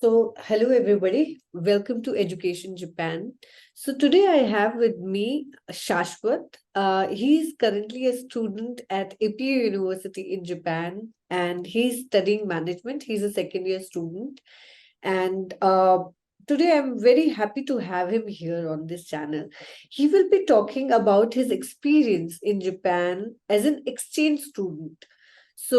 Hello everybody. Welcome to Education Japan. Today I have with me Shashwat. He's currently a student at APU University in Japan and he's studying management. He's a second year student. And today I'm very happy to have him here on this channel. He will be talking about his experience in Japan as an exchange student.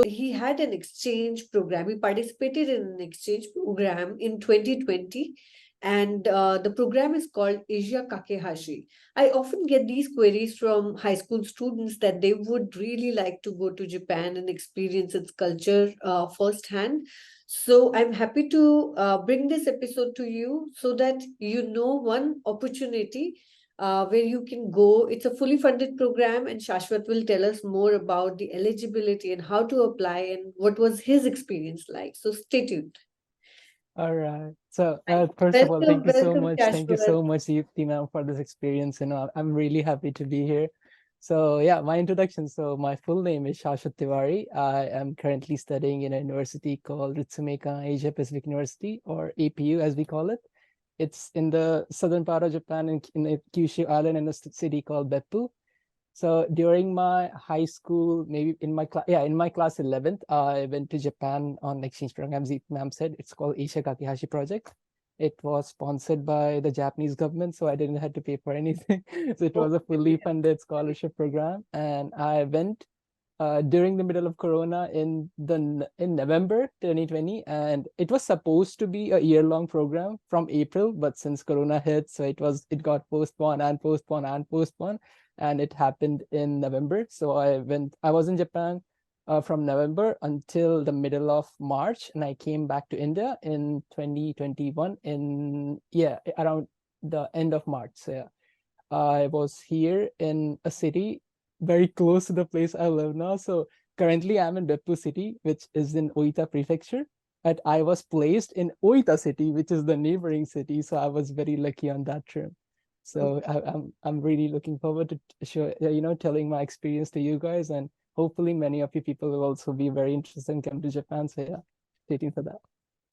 He had an exchange program. He participated in an exchange program in 2020, and the program is called Asia Kakehashi. I often get these queries from high school students that they would really like to go to Japan and experience its culture firsthand. So I'm happy to bring this episode to you so that you know one opportunity where you can go. It's a fully funded program, and Shashwat will tell us more about the eligibility and how to apply and what was his experience like. So stay tuned. All right. So, Thank you. first of all, Welcome, thank you so welcome, much. Thank you Shashwat. so much, Deepti ma'am, for this experience. I'm really happy to be here. So, yeah, my introduction. So, my full name is Shashwat Tiwari. I am currently studying in a university called Ritsumeikan Asia Pacific University, or APU as we call it. It's in the southern part of Japan, in a Kyushu island in a city called Beppu. So during my high school, maybe in my class, in my class 11th, I went to Japan on exchange program. As ma'am said, it's called Asia Kakehashi project. It was sponsored by the Japanese government, so I didn't have to pay for anything. So it Oh, was a fully brilliant. funded scholarship program, and I went during the middle of Corona in November 2020, and it was supposed to be a year-long program from April, but since Corona hit, so it got postponed and postponed and postponed, and it happened in November. So I was in Japan from November until the middle of March, and I came back to India in 2021 around the end of March. So yeah, I was here in a city very close to the place I live now. So currently I'm in Beppu city, which is in Oita prefecture. And I was placed in Oita city, which is the neighboring city. So I was very lucky on that trip. Oh, So I'm really looking forward to telling my experience to you guys, and hopefully many of you people will also be very interested and come to Japan. So yeah, stay tuned for that.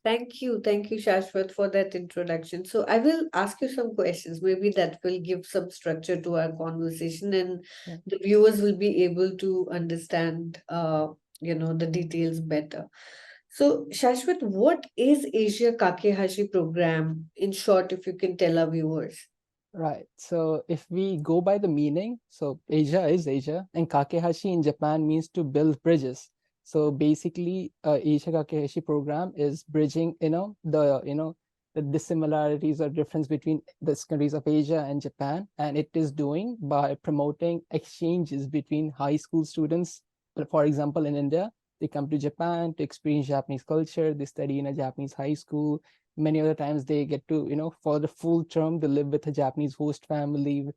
thank you, Shashwat, for that introduction. So I will ask you some questions. Maybe that will give some structure to our conversation, and Yeah. the viewers will be able to understand, the details better. So, Shashwat, what is Asia Kakehashi program? In short, if you can tell our viewers. Right. So if we go by the meaning, so Asia is Asia, and Kakehashi in Japan means to build bridges. So basically, Asia Kakehashi program is bridging, the dissimilarities or difference between the countries of Asia and Japan, and it is doing by promoting exchanges between high school students. For example, in India, they come to Japan to experience Japanese culture. They study in a Japanese high school. Many other times they get to, for the full term, they live with a Japanese host family,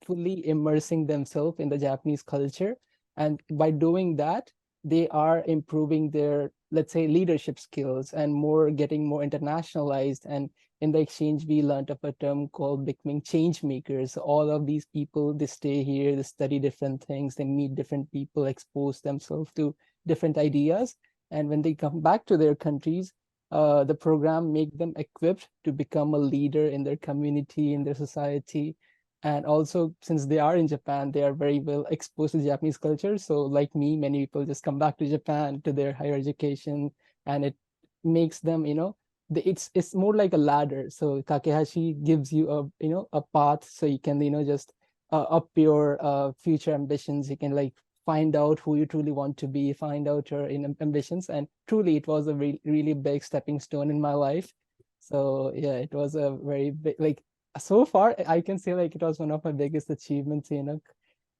fully immersing themselves in the Japanese culture. And by doing that, they are improving their, let's say, leadership skills and getting more internationalized. And in the exchange, we learned of a term called becoming change makers. All of these people, they stay here, they study different things, they meet different people, expose themselves to different ideas. And when they come back to their countries, the program make them equipped to become a leader in their community, in their society. And also, since they are in Japan, they are very well exposed to Japanese culture. So like me, many people just come back to Japan to their higher education, and it makes them, it's more like a ladder. So Kakehashi gives you a path, so you can, just up your future ambitions. You can like find out who you truly want to be, find out your ambitions. And truly, it was a really big stepping stone in my life. So yeah, it was a very big, like, so far I can say like it was one of my biggest achievements,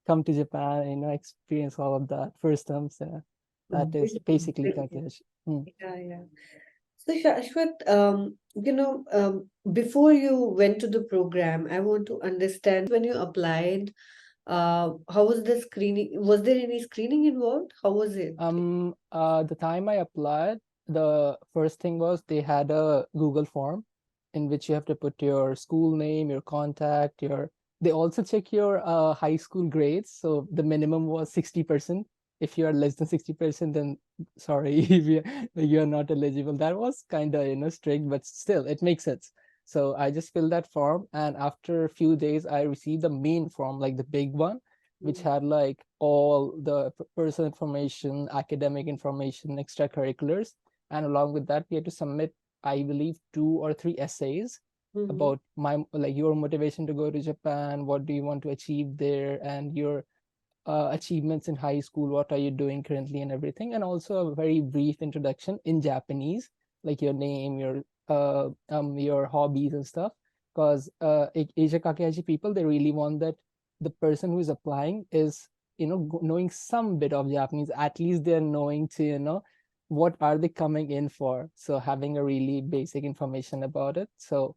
come to Japan, experience all of that first time. So that is Brilliant, basically brilliant. Kakehashi. Hmm. Yeah, yeah. So, Shashwat, before you went to the program, I want to understand when you applied, how was the screening? Was there any screening involved? How was it? The time I applied, the first thing was they had a Google form in which you have to put your school name, your contact, they also check your high school grades. So the minimum was 60%. if you are less than 60%, then sorry, you're not eligible. That was kind of, strict, but still it makes sense. So I just filled that form, and after a few days I received the main form, like the big one, which had like all the personal information, academic information, extracurriculars. And along with that, we had to submit, I believe, 2 or 3 essays about your motivation to go to Japan, what do you want to achieve there, and your achievements in high school, what are you doing currently, and everything. And also a very brief introduction in Japanese, like your name, your hobbies and stuff. Because Asia Kakehashi people, they really want that the person who is applying is, knowing some bit of Japanese. At least they're knowing to, what are they coming in for. So having a really basic information about it. So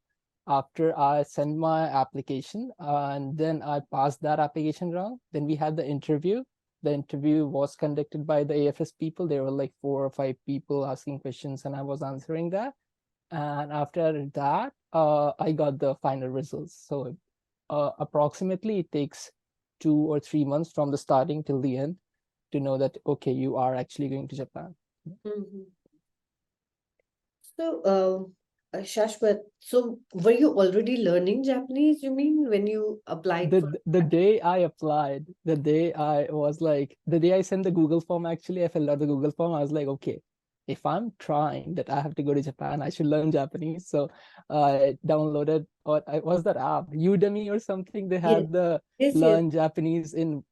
after I sent my application, and then I passed that application round, then we had the interview. The interview was conducted by the AFS people. There were like 4 or 5 people asking questions, and I was answering that. And after that, I got the final results. So approximately it takes 2 or 3 months from the starting till the end to know that, okay, you are actually going to Japan. So, Shashwat, so were you already learning Japanese, you mean, when you applied for The day I applied, the day I sent the Google form, actually, I filled out the Google form. I was like, okay, if I'm trying that I have to go to Japan, I should learn Japanese. So I downloaded, what was that app, Udemy or something. They Yes, had the yes, yes. learn Japanese in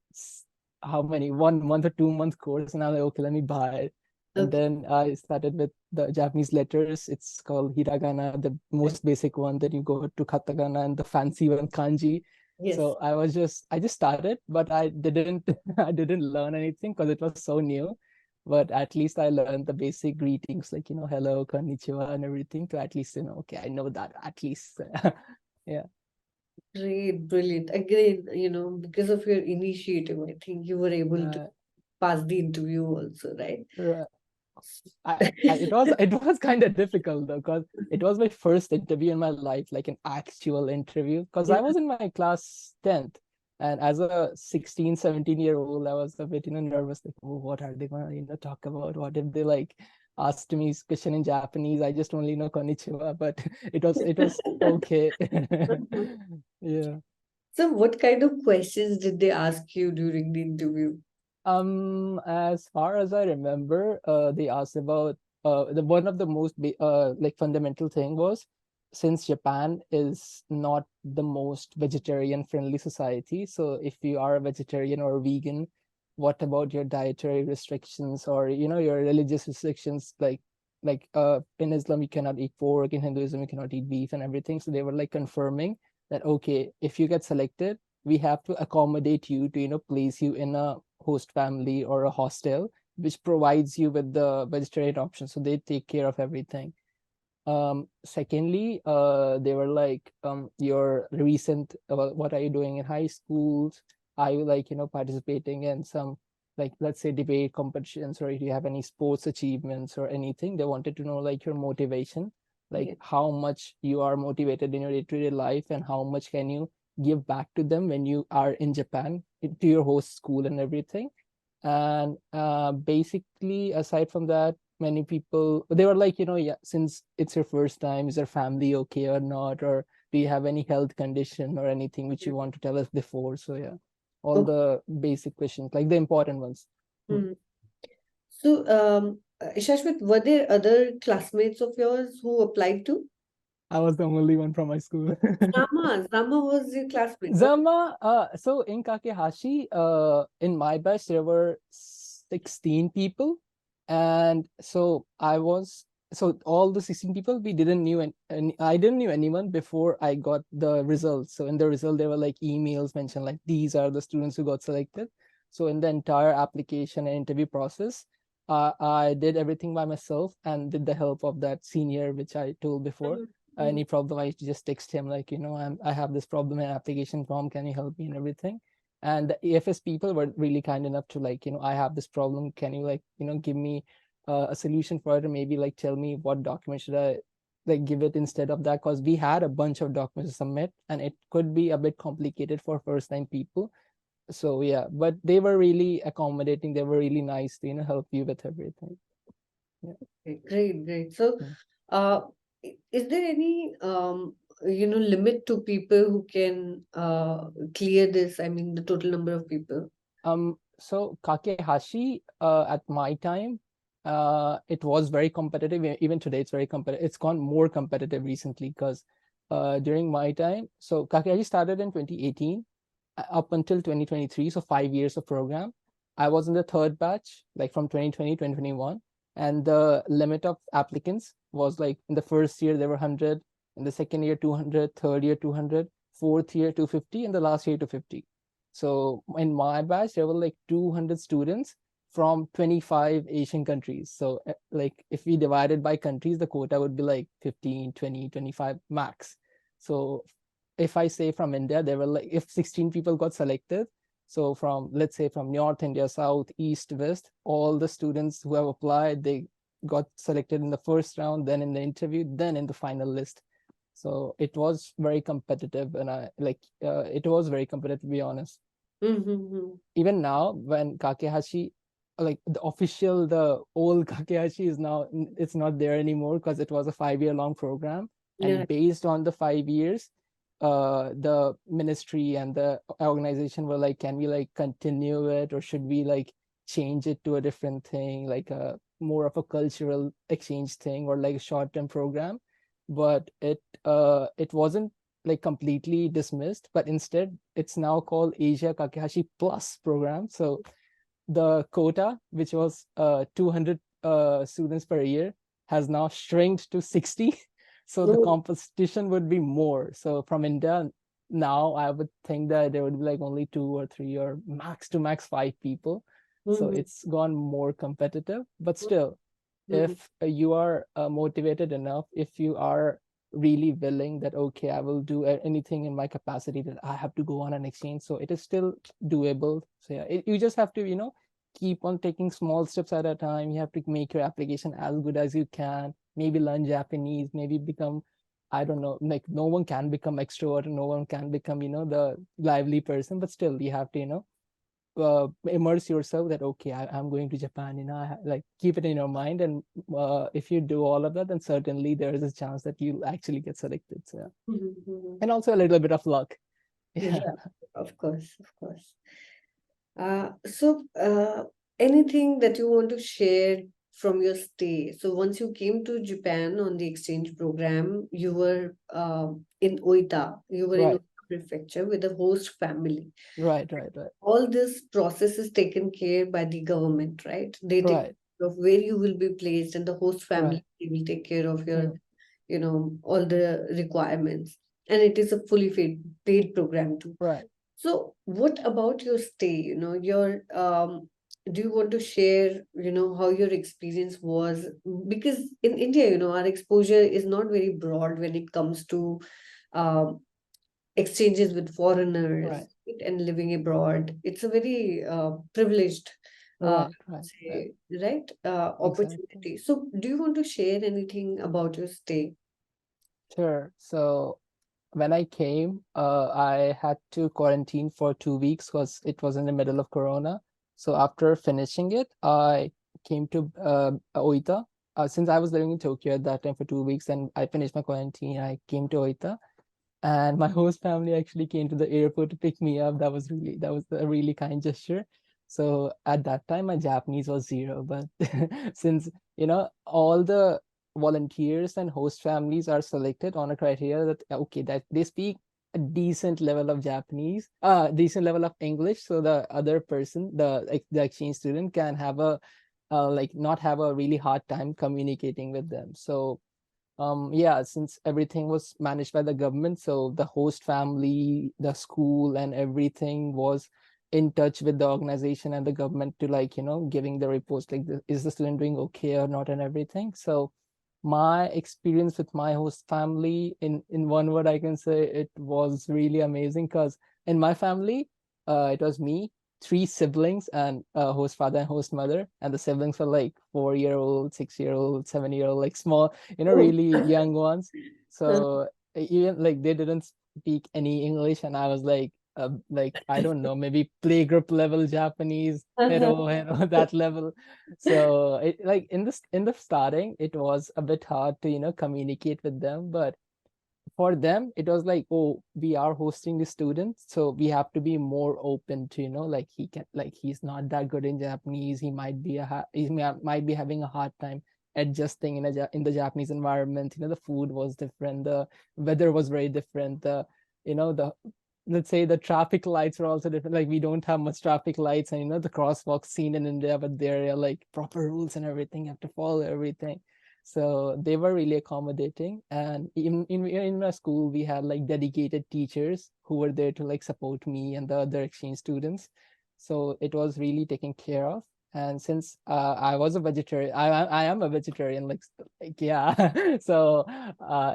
how many, 1 month or 2 month course. And I was like, okay, let me buy it. And Okay. then I started with the Japanese letters. It's called hiragana, the most basic one. Then you go to katakana and the fancy one, kanji. Yes. So I just started, but I didn't I didn't learn anything because it was so new. But at least I learned the basic greetings, like, hello, konnichiwa, and everything, to at least, okay, I know that at least. Yeah. Great, brilliant. Again, because of your initiative, I think you were able to Right. pass the interview also, right? Right. It was kind of difficult though, because it was my first interview in my life, like an actual interview, because I Yeah. was in my class 10th, and as a 16, 17-year-old, I was a bit, nervous, like, oh, what are they gonna, talk about? What if they like asked me question in Japanese? I just only know konnichiwa, but it was okay. Yeah. So, what kind of questions did they ask you during the interview? As far as I remember, they asked about the one of the most like fundamental thing was, since Japan is not the most vegetarian friendly society, so if you are a vegetarian or a vegan, what about your dietary restrictions, or your religious restrictions, like in Islam you cannot eat pork, in Hinduism you cannot eat beef and everything. So they were like confirming that, okay, if you get selected, we have to accommodate you to place you in a host family or a hostel which provides you with the vegetarian option, so they take care of everything. Secondly, they were like, your recent, what are you doing in high schools? Are you like participating in some, like, let's say, debate competitions, or if you have any sports achievements or anything? They wanted to know like your motivation, like Yeah. how much you are motivated in your day-to-day life, and how much can you give back to them when you are in Japan, to your host school and everything. And basically, aside from that, many people, they were like, yeah, since it's your first time, is your family okay or not, or do you have any health condition or anything which you want to tell us before? So yeah, all Okay. the basic questions, like the important ones. Hmm. So, Shashwat, were there other classmates of yours who applied to? I was the only one from my school. Zama was your classmate. Oh, Zama, so in Kakehashi, in my batch, there were 16 people. And so all the 16 people, we didn't knew, and I didn't knew anyone before I got the results. So in the result, there were like emails mentioned, like, these are the students who got selected. So in the entire application and interview process, I did everything by myself and did the help of that senior, which I told before. Any problem, I just text him, like, I have this problem in application form, can you help me, and everything. And the AFS people were really kind enough to, like, I have this problem, can you, like, give me a solution for it, or maybe like tell me what document should I like give it instead of that, because we had a bunch of documents to submit and it could be a bit complicated for first time people. So yeah, but they were really accommodating. They were really nice to, help you with everything. Yeah. Okay, great, great. So, Mm. uh, is there any limit to people who can clear this? I mean, the total number of people. So Kakehashi, at my time, it was very competitive. Even today, it's very competitive. It's gone more competitive recently because during my time, so Kakehashi started in 2018 up until 2023, so 5 years of program. I was in the third batch, like from 2020, 2021, and the limit of applicants was like in the first year there were 100, in the second year 200, third year 200, fourth year 250, and the last year 250. So in my batch, there were like 200 students from 25 Asian countries. So like if we divided by countries, the quota would be like 15, 20, 25 max. So if I say from India, there were like, if 16 people got selected, so from, let's say from North India, South, East, West, all the students who have applied, they got selected in the first round, then in the interview, then in the final list. So it was very competitive, and it was very competitive, to be honest. Mm-hmm. Even now, when Kakehashi, like the old Kakehashi is now, it's not there anymore because it was a 5 year long program. Yeah. And based on the 5 years, the ministry and the organization were like, can we like continue it, or should we like change it to a different thing, like a more of a cultural exchange thing, or like a short-term program? But it wasn't like completely dismissed, but instead it's now called Asia Kakehashi Plus program. So the quota, which was 200 students per year, has now shrinked to 60. So the Oh, competition would be more. So from India, now I would think that there would be like only two or three, or max to max five people. So mm-hmm. it's gone more competitive, but still, Mm-hmm. if you are motivated enough, if you are really willing that, okay, I will do anything in my capacity, that I have to go on an exchange, so it is still doable. So yeah, you just have to, keep on taking small steps at a time. You have to make your application as good as you can, maybe learn Japanese, maybe become, I don't know, like no one can become extrovert, no one can become, the lively person, but still you have to, immerse yourself that, okay, I'm going to Japan, like keep it in your mind. And if you do all of that, then certainly there is a chance that you'll actually get selected. So yeah. Mm-hmm. And also a little bit of luck. Yeah. Yeah, of course, of course. So, anything that you want to share from your stay? So, once you came to Japan on the exchange program, you were in Oita. You were in Right, Oita Prefecture with a host family. right, right, right, All this process is taken care by the government, right? They take right, care of where you will be placed, and the host family right. they will take care of your, Mm, all the requirements. And it is a fully paid program too. right. So, what about your stay? Your do you want to share, how your experience was? Because in India, our exposure is not very broad when it comes to um, exchanges with foreigners, Right, right, and living abroad. It's a very privileged, I right, would right, right. say, right, Exactly. opportunity. So, do you want to share anything about your stay? Sure. So when I came, I had to quarantine for 2 weeks because it was in the middle of Corona. So after finishing it, I came to Oita. Since I was living in Tokyo at that time for 2 weeks, and I finished my quarantine, I came to Oita, and my host family actually came to the airport to pick me up. That was a really kind gesture. So at that time my Japanese was zero, but since all the volunteers and host families are selected on a criteria that, okay, that they speak a decent level of Japanese, decent level of English, so the other person, the exchange student, can have a like not have a really hard time communicating with them. So yeah, since everything was managed by the government, so the host family, the school, and everything was in touch with the organization and the government to, like, giving the reports, like, is the student doing okay or not, and everything. So my experience with my host family, in one word, I can say it was really amazing, because in my family, it was me, three siblings, and host father and host mother, and the siblings were like 4 year old, 6 year old, 7 year old, like small, Oh. really young ones. Uh, So even like they didn't speak any English, and I was like, like I don't know, maybe playgroup level Japanese, that level. So it like in the starting, it was a bit hard to communicate with them, but for them it was like, oh, we are hosting the students, so we have to be more open to like he's not that good in Japanese, he might be might be having a hard time adjusting in the Japanese environment. The food was different, the weather was very different, the let's say the traffic lights were also different. Like we don't have much traffic lights, and the crosswalks seen in India, but there are like proper rules and everything, you have to follow everything. So they were really accommodating. And in my school, we had like dedicated teachers who were there to like support me and the other exchange students. So it was really taken care of. And since I was a vegetarian, I am a vegetarian, like yeah. So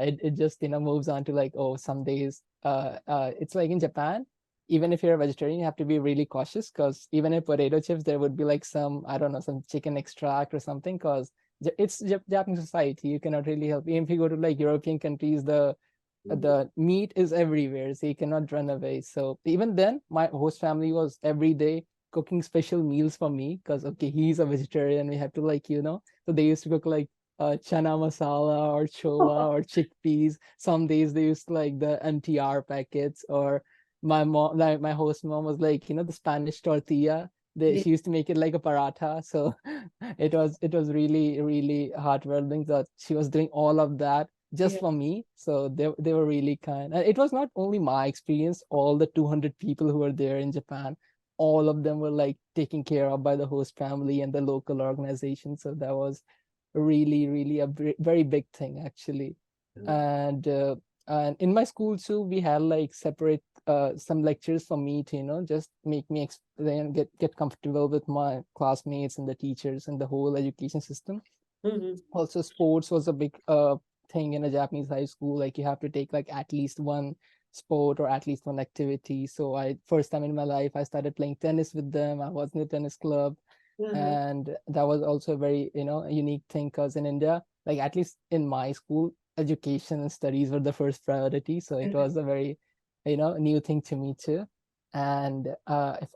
it just moves on to like, oh, some days it's like in Japan, even if you're a vegetarian, you have to be really cautious, because even in potato chips, there would be like some, I don't know, some chicken extract or something, because it's Japanese society. You cannot really help. Even if you go to like European countries, the meat is everywhere, so you cannot run away. So even then, my host family was every day cooking special meals for me, because okay, he's a vegetarian. We have to like So they used to cook like chana masala or chola or chickpeas. Some days they used like the MTR packets, or my mom, like my host mom was like the Spanish tortilla. Yeah, She used to make it like a paratha. So it was really really heartwarming that she was doing all of that just yeah, for me. So they were really kind. And it was not only my experience, all the 200 people who were there in Japan, all of them were like taken care of by the host family and the local organization. So that was really really a very big thing actually. And in my school too, we had like separate some lectures for me to just make me explain, get comfortable with my classmates and the teachers and the whole education system. Mhm. Also, sports was a big thing in a Japanese high school. Like you have to take like at least one sport or at least one activity. So I first time in my life I started playing tennis with them. I was in a tennis club, Uh-huh. and that was also a very unique thing, because in India, like at least in my school, education and studies were the first priority. So it was a very new thing to me too. And if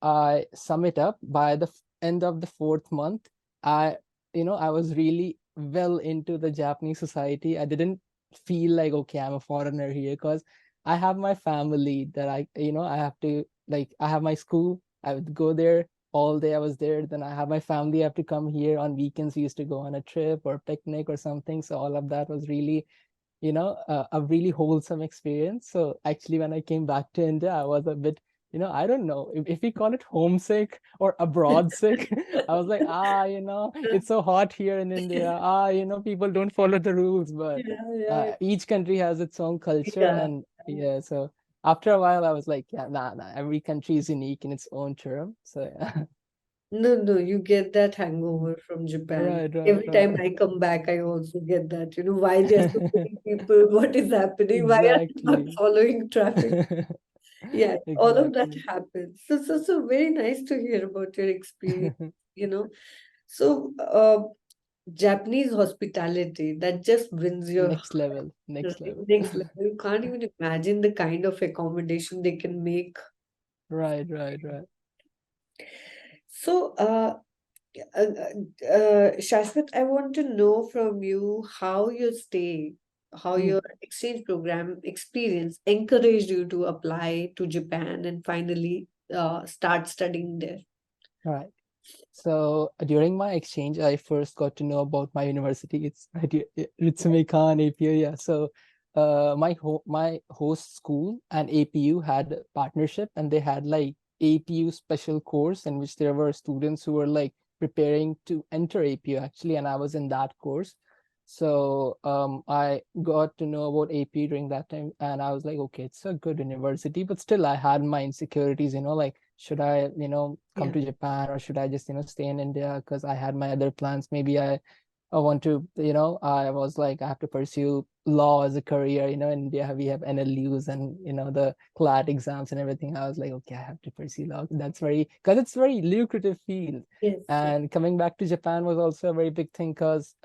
I sum it up, by the end of the fourth month, I was really well into the Japanese society. I didn't feel like, okay, I'm a foreigner here, because I have my family that I have to, like, I have my school. I would go there all day. I was there. Then I have my family. I have to come here on weekends. We used to go on a trip or picnic or something. So all of that was really a really wholesome experience. So actually, when I came back to India, I was a bit, I don't know if we call it homesick or abroad sick. I was like, it's so hot here in India. People don't follow the rules, but Yeah, yeah, each country has its own culture. yeah. And yeah, so after a while, I was like, yeah, nah, every country is unique in its own term. So yeah. No, no, you get that hangover from Japan. Right, right, Every right. time I come back, I also get that. Why there are so many people? What is happening? Why are they not Exactly. following traffic? Yeah, all of that Exactly. happens. So very nice to hear about your experience, you know. So, Japanese hospitality that just wins your Next heart, level, next right? level. Next level. You can't even imagine the kind of accommodation they can make. Right, right, right. So, Shashwat, I want to know from you how your stay, how Hmm. your exchange program experience encouraged you to apply to Japan and finally start studying there. Right. So during my exchange, I first got to know about my university. It's Ritsumei Khan APU. Yeah. So my host school and APU had a partnership, and they had like APU special course in which there were students who were like preparing to enter APU actually, and I was in that course. So I got to know about APU during that time, and I was like, okay, it's a good university, but still I had my insecurities, like should I, come Yeah. to Japan, or should I just, stay in India? Because I had my other plans. Maybe I want to, I was like, I have to pursue law as a career. In India, we have NLUs and, the CLAT exams and everything. I was like, okay, I have to pursue law. That's because it's very lucrative field. Yes. Yes. And coming back to Japan was also a very big thing, because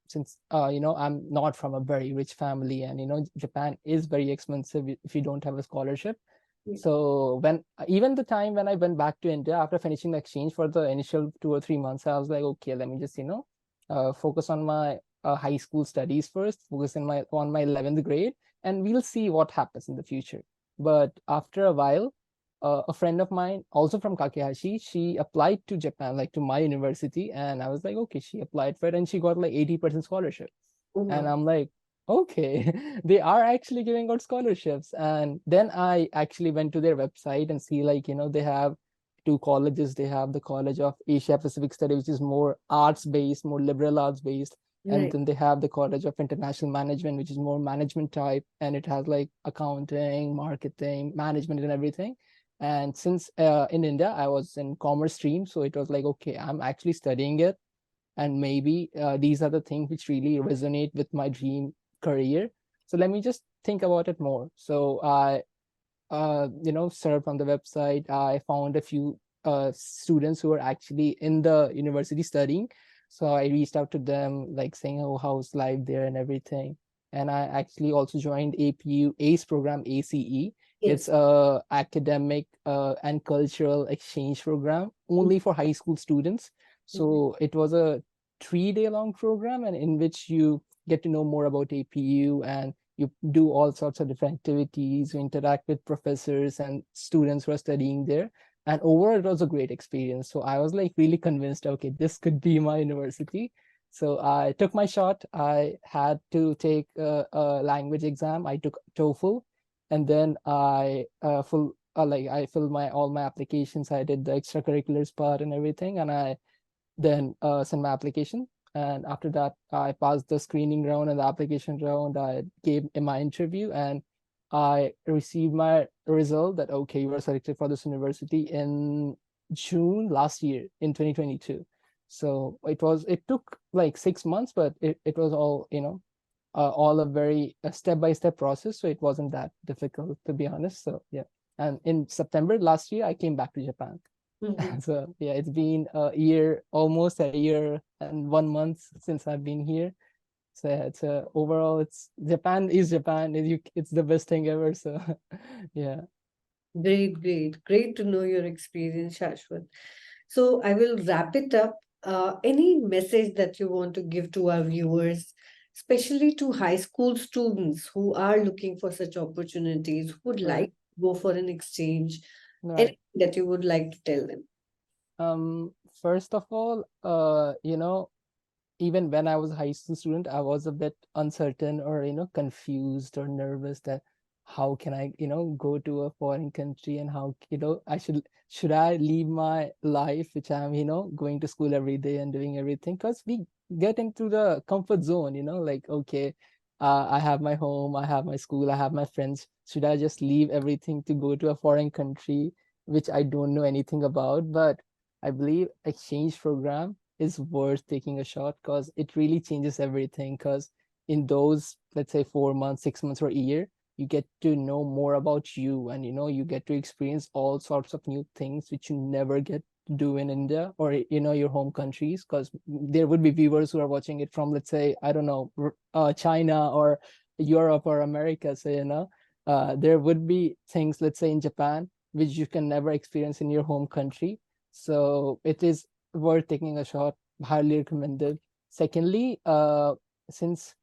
since, I'm not from a very rich family, and, Japan is very expensive if you don't have a scholarship. Yeah. So when even the time when I went back to India after finishing the exchange for the initial 2 or 3 months, I was like, okay, let me just focus on my high school studies first, focus on my 11th grade, and we'll see what happens in the future. But after a while, a friend of mine, also from Kakehashi, she applied to Japan, like to my university, and I was like, okay, she applied for it, and she got like 80% scholarship. Oh, And wow. I'm like, okay, they are actually giving out scholarships. And then I actually went to their website and see, like, they have two colleges. They have the College of Asia Pacific Study, which is more arts based, more liberal arts based. And Right. then they have the College of International Management, which is more management type, and it has like accounting, marketing, management, and everything. And since in India, I was in commerce stream, so it was like, okay, I'm actually studying it, and maybe these are the things which really resonate with my dream career. So let me just think about it more. So I surfed on the website. I found a few students who are actually in the university studying. So I reached out to them, like saying, oh, how's life there and everything. And I actually also joined APU ACE program, ACE. It's Yes. a academic and cultural exchange program only for high school students. Mhm. So it was a 3 day long program, and in which you get to know more about APU, and you do all sorts of different activities, you interact with professors and students who are studying there. And overall, it was a great experience. So I was like really convinced, okay, this could be my university. So I took my shot. I had to take a language exam. I took TOEFL, and then I filled my all my applications. I did the extracurriculars part and everything, and I then sent my application. And after that, I passed the screening round and the application round. I gave my interview, and I received my result that, okay, you were selected for this university in June last year in 2022. So it took like 6 months, but it was all a very step-by-step process. So it wasn't that difficult, to be honest. So yeah. And in September last year, I came back to Japan. Mhm. So yeah, it's been a year, almost a year and 1 month since I've been here. So yeah, overall, it's Japan is Japan. It's the best thing ever. So yeah, Great, great. Great to know your experience, Shashwat. So I will wrap it up. Any message that you want to give to our viewers, especially to high school students who are looking for such opportunities, who would like right, to go for an exchange, right. anything that you would like to tell them? First of all, even when I was a high school student, I was a bit uncertain or confused or nervous that how can I go to a foreign country, and how should I leave my life, which I'm going to school every day and doing everything, because we get into the comfort zone, like, okay, I have my home, I have my school, I have my friends. Should I just leave everything to go to a foreign country which I don't know anything about? But I believe exchange program is worth taking a shot, because it really changes everything. Because in those, let's say, 4 months, 6 months, or a year, you get to know more about you, and you get to experience all sorts of new things which you never get to do in India or your home countries. Because there would be viewers who are watching it from, let's say, I don't know, China or Europe or America. So there would be things, let's say, in Japan which you can never experience in your home country. So it is worth taking a shot. Highly recommended. Secondly, since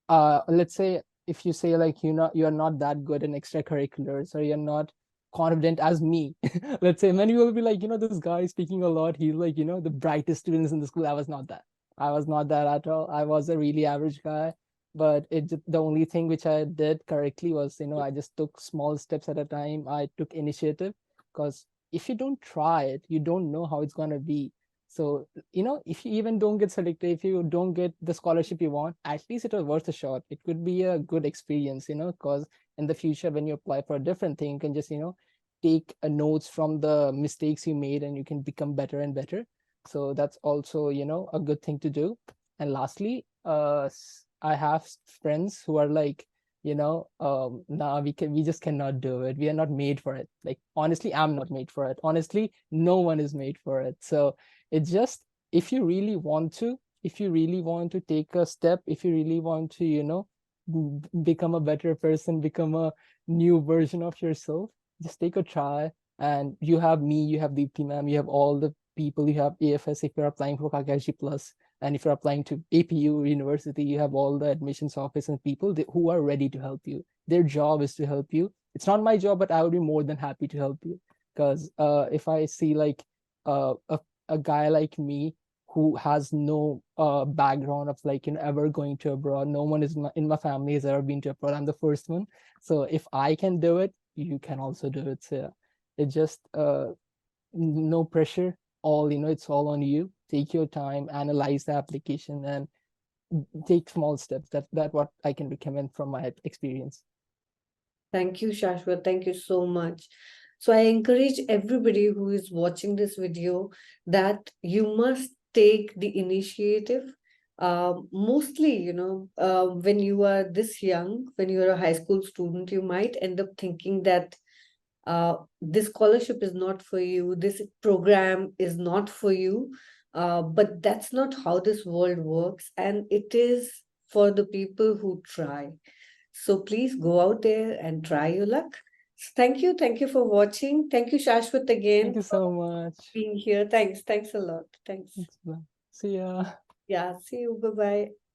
let's say, if you say like you're not that good in extracurriculars, or you're not confident as me, let's say many will be like, this guy is speaking a lot, he's like the brightest students in the school. I was not that at all. I was a really average guy. But the only thing which I did correctly was, I just took small steps at a time. I took initiative, because if you don't try it, you don't know how it's going to be. So if you even don't get selected, if you don't get the scholarship you want, at least it was worth a shot. It could be a good experience, because in the future, when you apply for a different thing, you can just take notes from the mistakes you made, and you can become better and better. So that's also a good thing to do. And lastly, I have friends who are like, nah, we just cannot do it. We are not made for it. Like, honestly, I'm not made for it. Honestly, no one is made for it. So it's just, if you really want to, if you really want to take a step, if you really want to become a better person, become a new version of yourself, just take a try. And you have me, you have Deepti ma'am, you have all the people, you have AFS if you're applying for Kakehashi Plus, and if you're applying to APU University, you have all the admissions office and people who are ready to help you. Their job is to help you. It's not my job, but I would be more than happy to help you. Because if I see like a guy like me who has no background of like ever going to abroad, no one is in my family has ever been to abroad. I'm the first one. So if I can do it, you can also do it. So yeah, it just no pressure. All it's all on you. Take your time, analyze the application, and take small steps. That what I can recommend from my experience. Thank you, Shashwat. Thank you so much. So I encourage everybody who is watching this video that you must take the initiative. Mostly, when you are this young, when you are a high school student, you might end up thinking that this scholarship is not for you, this program is not for you. But that's not how this world works, and it is for the people who try. So please go out there and try your luck. So thank you for watching. Thank you, Shashwat, Thank again you for so much. being here. Thanks a lot. Thanks. Thanks. See ya. Yeah, see you. Bye bye.